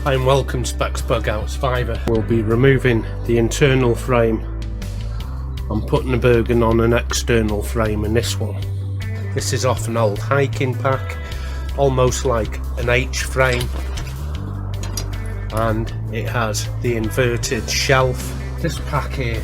Hi and welcome to bexbugoutsurvivor. We'll be removing the internal frame and putting the BERGEN on an external frame in this one. This is off an old hiking pack, almost like an H frame, and it has the inverted shelf. This pack here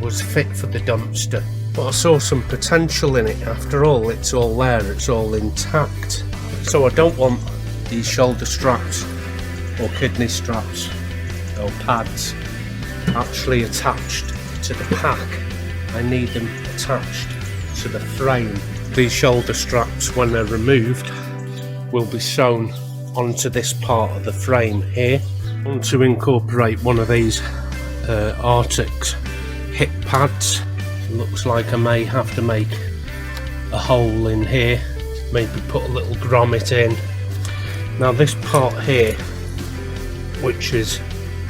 was fit for the dumpster, but I saw some potential in it. After all, it's all there, it's all intact. So I don't want these shoulder straps or kidney straps or pads actually attached to the pack. I need them attached to the frame. These shoulder straps, when they're removed, will be sewn onto this part of the frame here. I want to incorporate one of these Arctic's hip pads. Looks like I may have to make a hole in here, maybe put a little grommet in. Now this part here, which is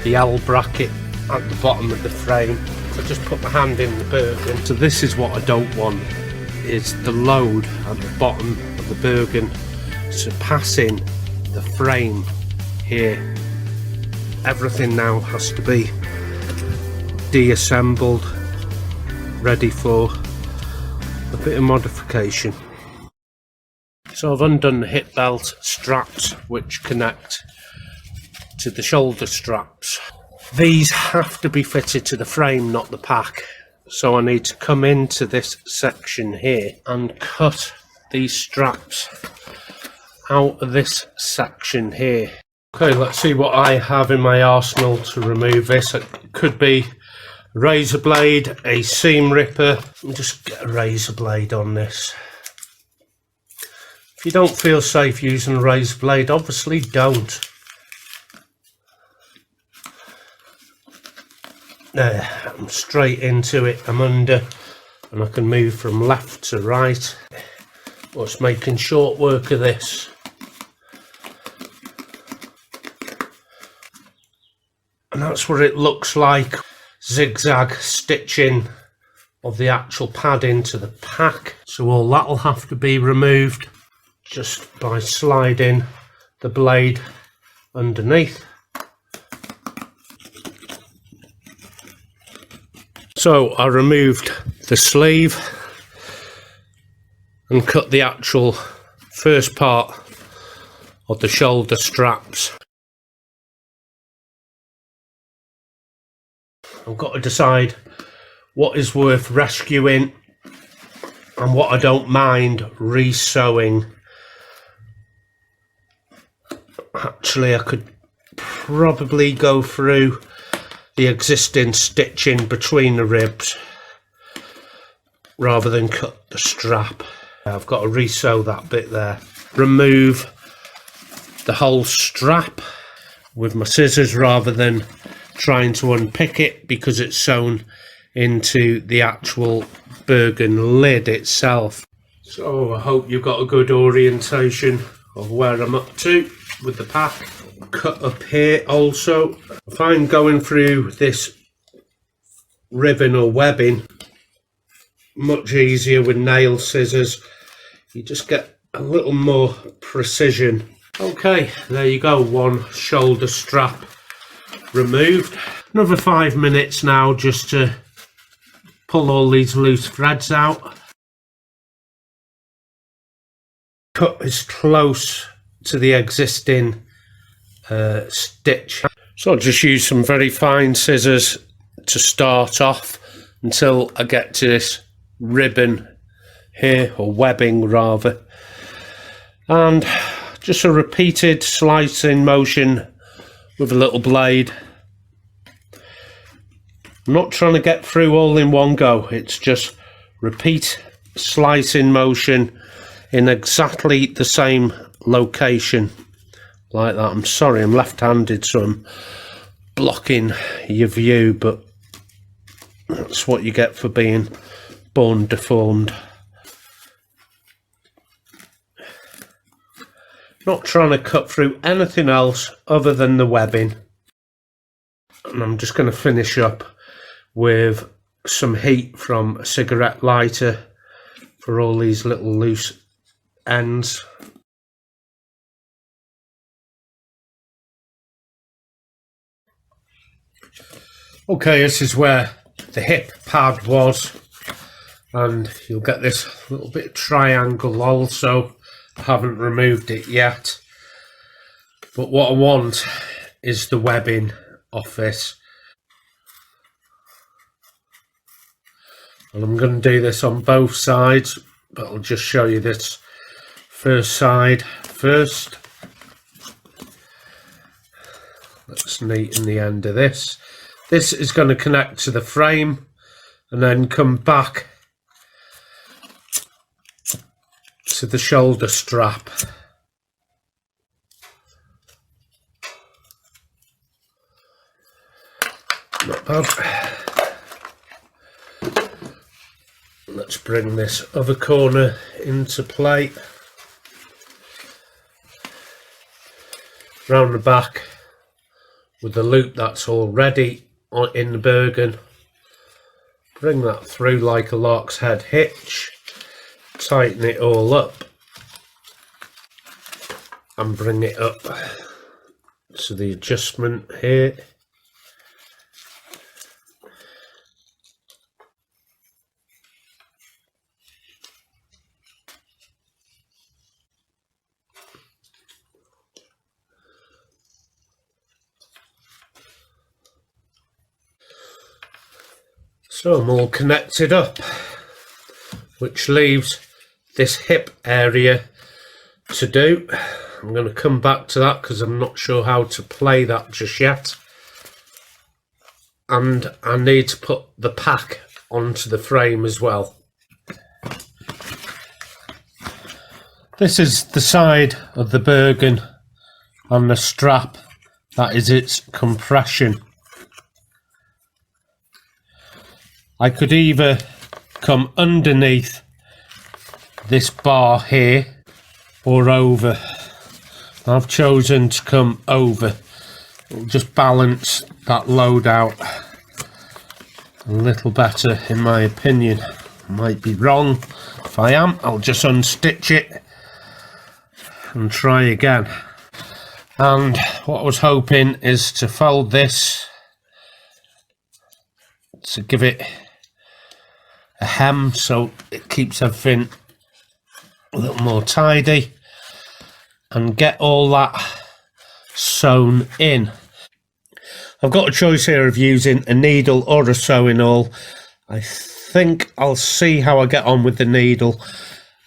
the L bracket at the bottom of the frame, I just put my hand in the BERGEN. So this is what I don't want, is the load at the bottom of the BERGEN surpassing the frame here. Everything now has to be deassembled, ready for a bit of modification. So I've undone the hip belt straps which connect to the shoulder straps. These have to be fitted to the frame, not the pack. So I need to come into this section here and cut these straps out of this section here. Okay, let's see what I have in my arsenal to remove this. It could be a razor blade, a seam ripper. I'll just get a razor blade on this. If you don't feel safe using a razor blade, obviously don't. There, I'm straight into it, I'm under, and I can move from left to right. What's making short work of this? And that's what it looks like. Zigzag stitching of the actual pad into the pack. So all that'll have to be removed just by sliding the blade underneath. So I removed the sleeve and cut the actual first part of the shoulder straps. I've got to decide what is worth rescuing and what I don't mind re-sewing. Actually, I could probably go through the existing stitching between the ribs rather than cut the strap. I've got to re-sew that bit there. Remove the whole strap with my scissors rather than trying to unpick it because it's sewn into the actual BERGEN lid itself. So I hope you've got a good orientation of where I'm up to with the pack. Cut up here also. I find going through this ribbon or webbing much easier with nail scissors. You just get a little more precision. Okay, there you go, one shoulder strap removed. Another 5 minutes now just to pull all these loose threads out. Cut as close to the existing stitch. So I'll just use some very fine scissors to start off until I get to this ribbon here, or webbing rather, and just a repeated slicing motion with a little blade. I'm not trying to get through all in one go, it's just repeat slicing motion in exactly the same location, like that. I'm sorry, I'm left-handed, so I'm blocking your view, but that's what you get for being born deformed. Not trying to cut through anything else other than the webbing. And I'm just going to finish up with some heat from a cigarette lighter for all these little loose ends. Okay, this is where the hip pad was, and you'll get this little bit of triangle also. I haven't removed it yet, but what I want is the webbing off this, and I'm going to do this on both sides, but I'll just show you this first side first. Let's neaten the end of this. This is going to connect to the frame and then come back to the shoulder strap. Not bad. Let's bring this other corner into play. Round the back with the loop that's already in the Bergen. Bring that through like a lark's head hitch. Tighten it all up and bring it up to the adjustment here. So I'm all connected up, which leaves this hip area to do. I'm going to come back to that because I'm not sure how to play that just yet. And I need to put the pack onto the frame as well. This is the side of the Bergen on the strap. That is its compression. I could either come underneath this bar here or over. I've chosen to come over. It'll just balance that load out a little better in my opinion. I might be wrong. If I am, I'll just unstitch it and try again. And what I was hoping is to fold this to give it a hem so it keeps everything a little more tidy and get all that sewn in. I've got a choice here of using a needle or a sewing awl. I think I'll see how I get on with the needle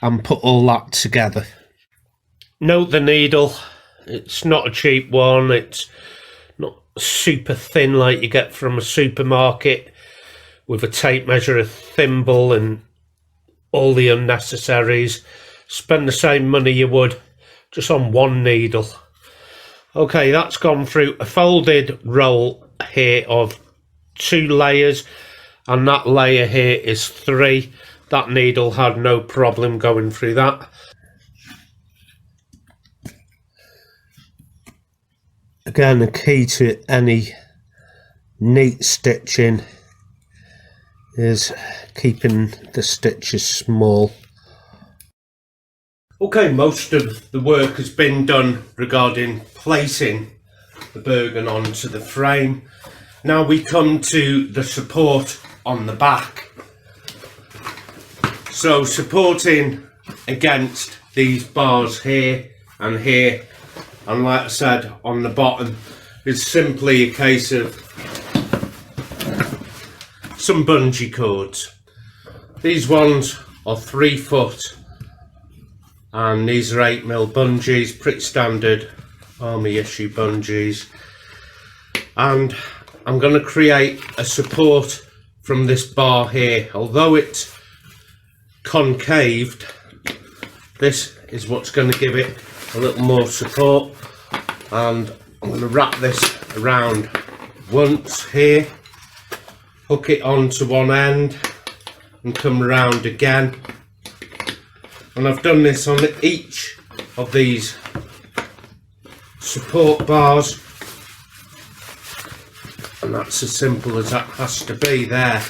and put all that together. Note the needle, it's not a cheap one, it's not super thin like you get from a supermarket with a tape measure, a thimble and all the unnecessaries. Spend the same money you would just on one needle. Okay, that's gone through a folded roll here of 2 layers, and that layer here is 3. That needle had no problem going through that. Again, the key to any neat stitching is keeping the stitches small. Okay, most of the work has been done regarding placing the Bergen onto the frame. Now we come to the support on the back. So supporting against these bars here and here, and like I said on the bottom, is simply a case of some bungee cords. These ones are 3 foot and these are 8mm bungees, pretty standard army issue bungees, and I'm going to create a support from this bar here. Although it's concaved, this is what's going to give it a little more support, and I'm going to wrap this around once here, hook it onto one end and come around again, and I've done this on each of these support bars, and that's as simple as that has to be there.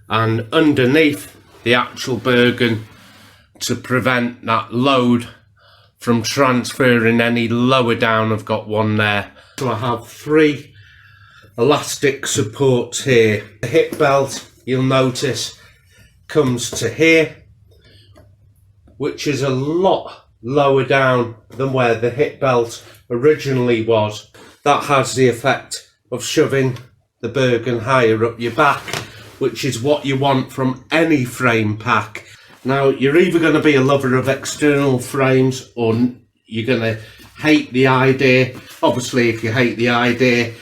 And underneath the actual Bergen, to prevent that load from transferring any lower down, I've got one there. So I have 3 elastic supports here. The hip belt, you'll notice, comes to here, which is a lot lower down than where the hip belt originally was. That has the effect of shoving the Bergen higher up your back, which is what you want from any frame pack. Now, you're either going to be a lover of external frames or you're going to hate the idea. Obviously, if you hate the idea,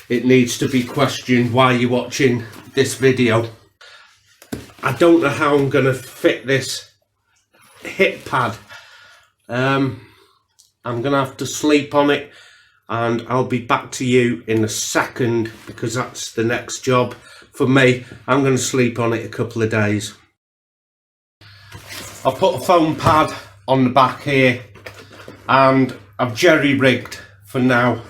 it needs to be questioned why you're watching this video. I don't know how I'm going to fit this hip pad. I'm going to have to sleep on it, and I'll be back to you in a second because that's the next job for me. I'm going to sleep on it a couple of days. I've put a foam pad on the back here, and I've jerry-rigged for now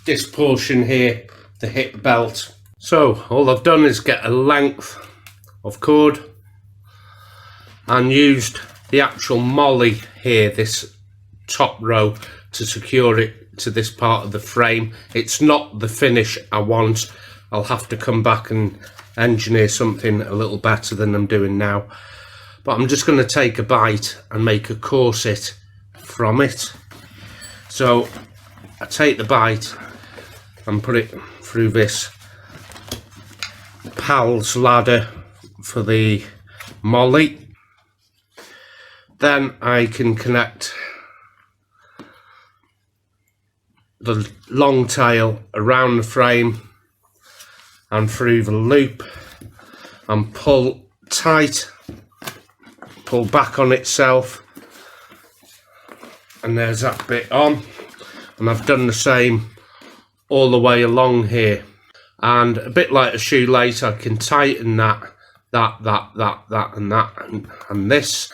this portion here, the hip belt. So all I've done is get a length of cord and used the actual molly here, this top row, to secure it to this part of the frame. It's not the finish I want. I'll have to come back and engineer something a little better than I'm doing now. But I'm just going to take a bite and make a corset from it. So I take the bite and put it through this PALS ladder for the molly. Then I can connect the long tail around the frame and through the loop and pull tight, pull back on itself, and there's that bit on. And I've done the same all the way along here, and a bit like a shoelace, I can tighten that and this,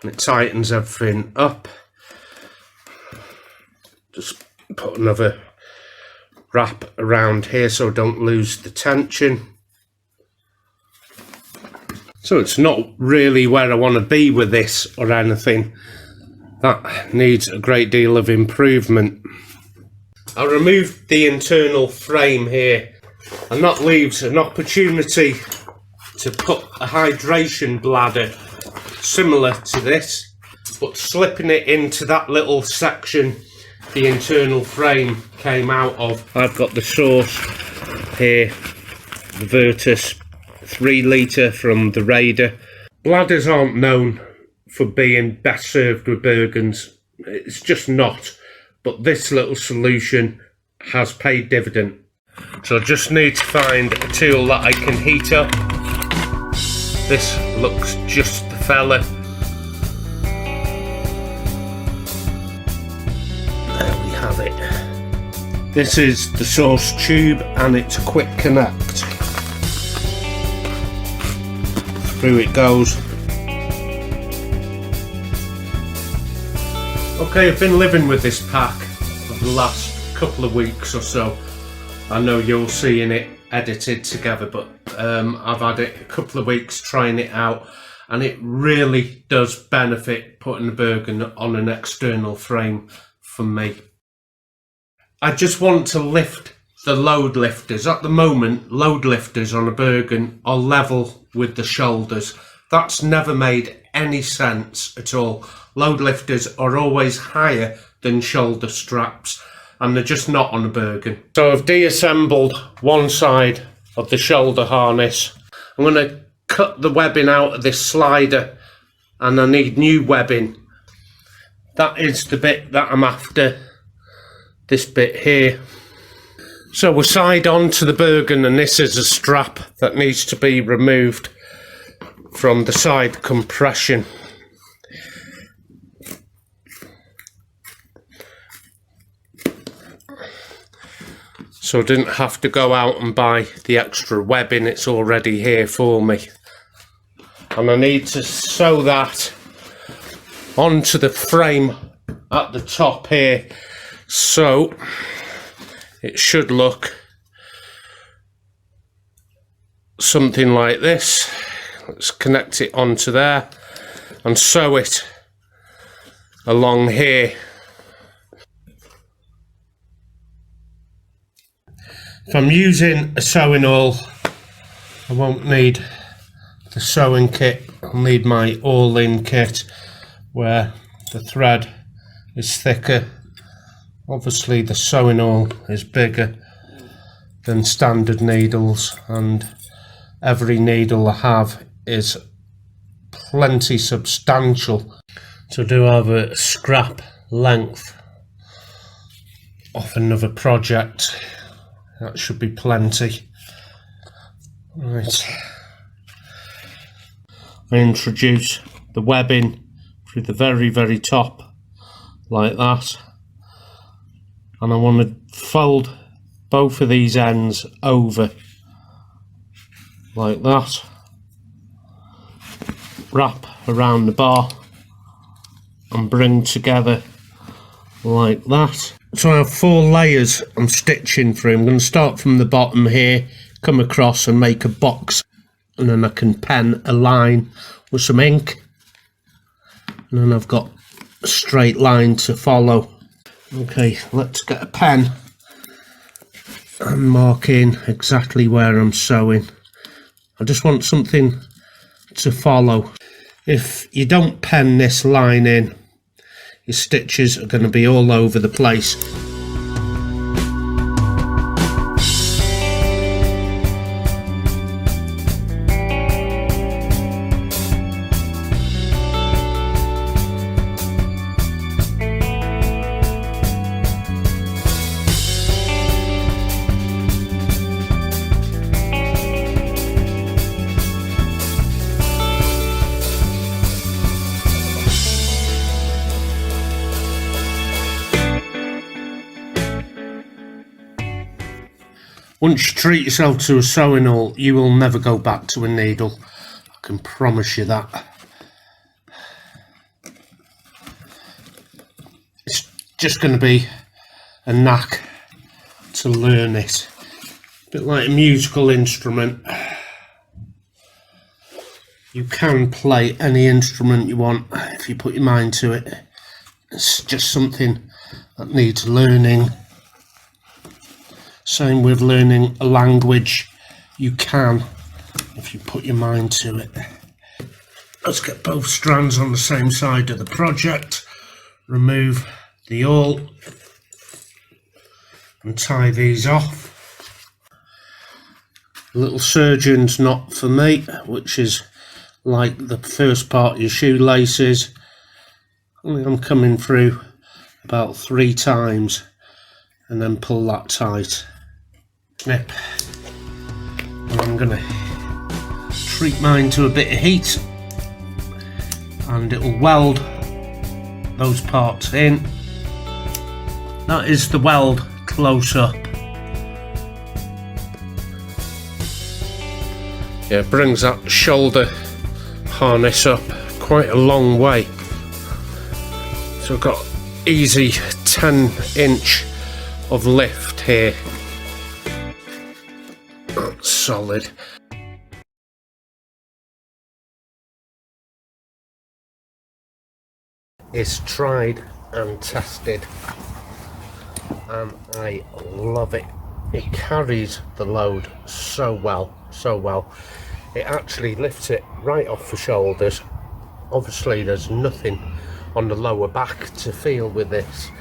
and it tightens everything up. Just put another wrap around here so I don't lose the tension. So it's not really where I want to be with this or anything. That needs a great deal of improvement. I removed the internal frame here, and that leaves an opportunity to put a hydration bladder similar to this, but slipping it into that little section the internal frame came out of. I've got the source here, the Virtus 3 litre from the Raider. Bladders aren't known for being best served with Bergens. It's just not. But this little solution has paid dividend. So I just need to find a tool that I can heat up. This looks just the fella. There we have it. This is the source tube, and it's a quick connect. Through it goes. Okay, I've been living with this pack for the last couple of weeks or so. I know you're seeing it edited together, but I've had it a couple of weeks trying it out, and it really does benefit putting the Bergen on an external frame for me. I just want to lift the load lifters. At the moment, load lifters on a Bergen are level with the shoulders. That's never made any sense at all. Load lifters are always higher than shoulder straps, and they're just not on a Bergen. So I've deassembled one side of the shoulder harness. I'm going to cut the webbing out of this slider, and I need new webbing. That is the bit that I'm after, this bit here. So we're side on to the Bergen, and this is a strap that needs to be removed from the side compression. So I didn't have to go out and buy the extra webbing, it's already here for me. And I need to sew that onto the frame at the top here. So it should look something like this. Let's connect it onto there and sew it along here. If I'm using a sewing awl, I won't need the sewing kit. I'll need my all-in kit where the thread is thicker. Obviously the sewing awl is bigger than standard needles, and every needle I have is plenty substantial. So I do have a scrap length off another project. That should be plenty. Right. I introduce the webbing through the very top like that, and I want to fold both of these ends over like that, wrap around the bar and bring together like that. So I have 4 layers I'm stitching through. I'm going to start from the bottom here, come across and make a box, and then I can pen a line with some ink, and then I've got a straight line to follow. Okay, let's get a pen and mark in exactly where I'm sewing. I just want something to follow. If you don't pen this line in, your stitches are going to be all over the place. Once you treat yourself to a sewing awl, you will never go back to a needle. I can promise you that. It's just going to be a knack to learn it. A bit like a musical instrument. You can play any instrument you want if you put your mind to it. It's just something that needs learning. Same with learning a language. You can if you put your mind to it. Let's get both strands on the same side of the project. Remove the awl and tie these off. A little surgeon's knot for me, which is like the first part of your shoelaces. I'm coming through about 3 times and then pull that tight. Snip. And I'm going to treat mine to a bit of heat, and it will weld those parts in. That is the weld close up. Yeah, it brings that shoulder harness up quite a long way. So I've got easy 10-inch of lift here. That's solid. It's tried and tested, and I love it. It carries the load so well, so well. It actually lifts it right off the shoulders. Obviously there's nothing on the lower back to feel with this.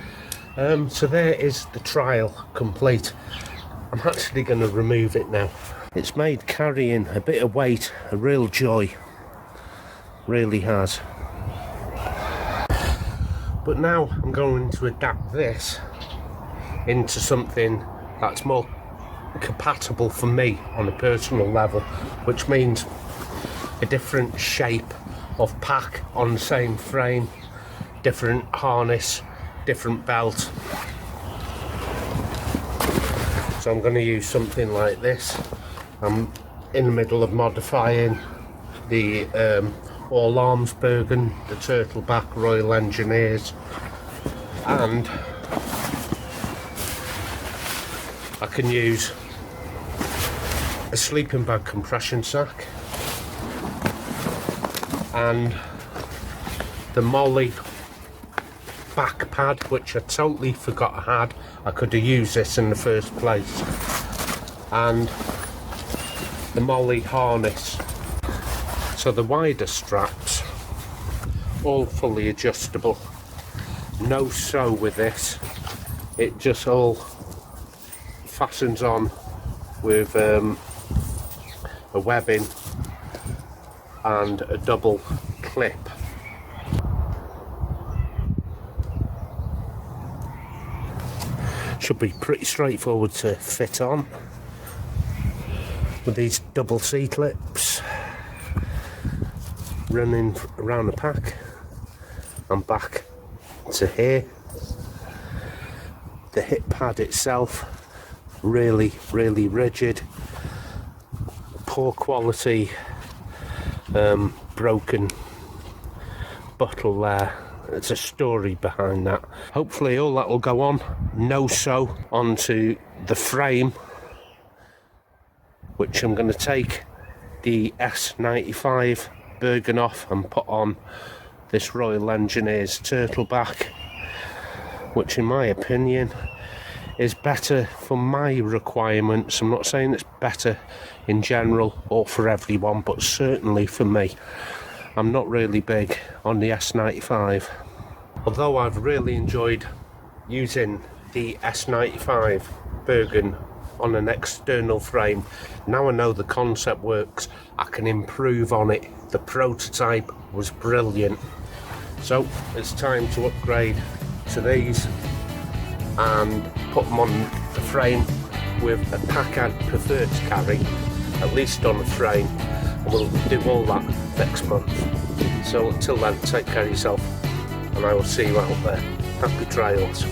So there is the trial complete. I'm actually going to remove it now. It's made carrying a bit of weight a real joy. Really has. But now I'm going to adapt this into something that's more compatible for me on a personal level, which means a different shape of pack on the same frame, different harness, different belt. So I'm going to use something like this. I'm in the middle of modifying the all arms BERGEN, the Turtleback Royal Engineers, and I can use a sleeping bag compression sack and the Molly back pad, which I totally forgot I had. I could have used this in the first place. and the molly harness. So the wider straps, all fully adjustable. No sew with this, it just all fastens on with a webbing and a double clip. Should be pretty straightforward to fit on with these double C-clips running around the pack and back to here. The hip pad itself, really rigid, poor quality, broken bottle there. There's a story behind that. Hopefully all that will go on, no sew onto the frame, which I'm going to take the S95 BERGEN off and put on this Royal Engineers turtleback, which in my opinion is better for my requirements. I'm not saying it's better in general or for everyone, but certainly for me. I'm not really big on the S95. Although I've really enjoyed using the S95 BERGEN on an external frame, now I know the concept works, I can improve on it. The prototype was brilliant. So it's time to upgrade to these and put them on the frame with a pack I'd prefer to carry, at least on the frame, and we'll do all that next month. So until then, take care of yourself, and I will see you out there. Happy trails.